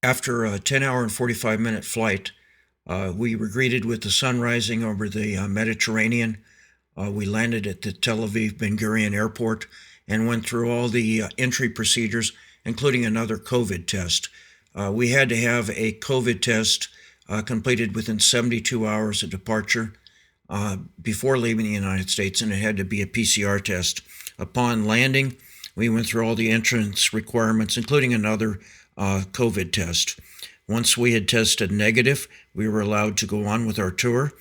After a 10-hour and 45-minute flight, we were greeted with the sun rising over the Mediterranean. We landed at the Tel Aviv Ben Gurion Airport and went through all the entry procedures, including another COVID test. We had to have a COVID test completed within 72 hours of departure before leaving the United States, and it had to be a PCR test. Upon landing, we went through all the entrance requirements, including another COVID test. Once we had tested negative, we were allowed to go on with our tour.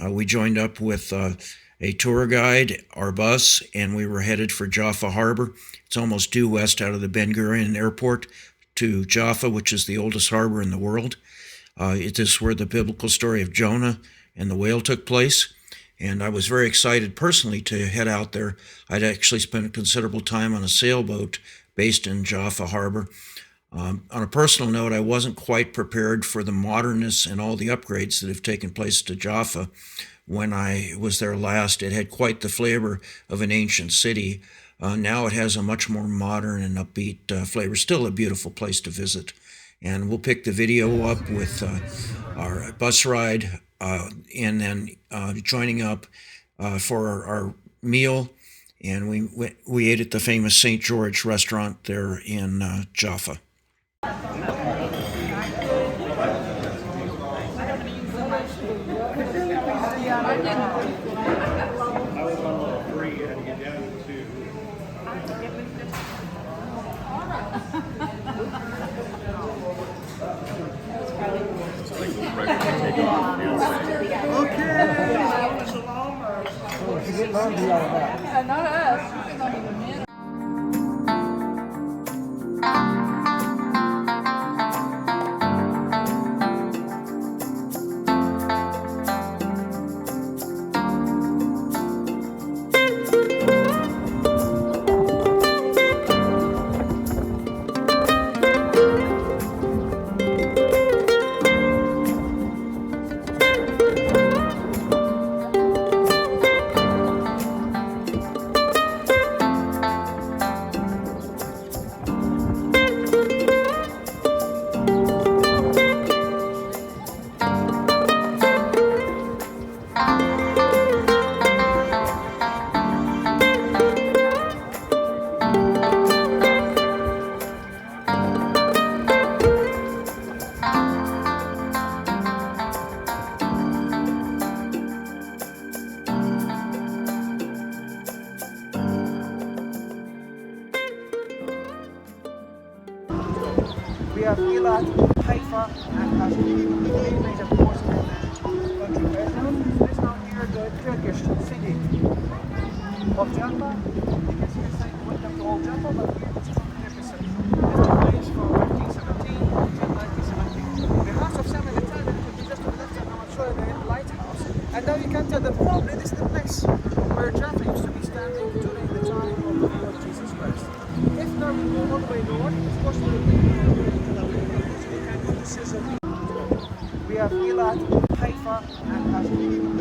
We joined up with a tour guide, our bus, and we were headed for Jaffa Harbor. It's almost due west out of the Ben Gurion Airport to Jaffa, which is the oldest harbor in the world. It is where the biblical story of Jonah and the whale took place. And I was very excited personally to head out there. I'd actually spent a considerable time on a sailboat based in Jaffa Harbor. On a personal note, I wasn't quite prepared for the modernness and all the upgrades that have taken place to Jaffa. When I was there last, it had quite the flavor of an ancient city. Now it has a much more modern and upbeat flavor. Still a beautiful place to visit. And we'll pick the video up with our bus ride and then joining up for our meal. And we ate at the famous St. George restaurant there in Jaffa. Not us. Not even men. We have Eilat, Haifa, and Ashkelon, the three major ports in the country. This is now near the Turkish city of Jaffa. You can see the saying welcome to old Jaffa, but here this is on the Turkish city. This took place from 1917 until 1970. The House of Sam and the Tannen could be just to the left and I'm sure the lighthouse. And now you can tell that probably this is the place where Jaffa used to be standing during the time of the Lord Jesus Christ. If now we go all the way north, of course we will be Tel Aviv. We have Eilat, Haifa, and Ashkelon.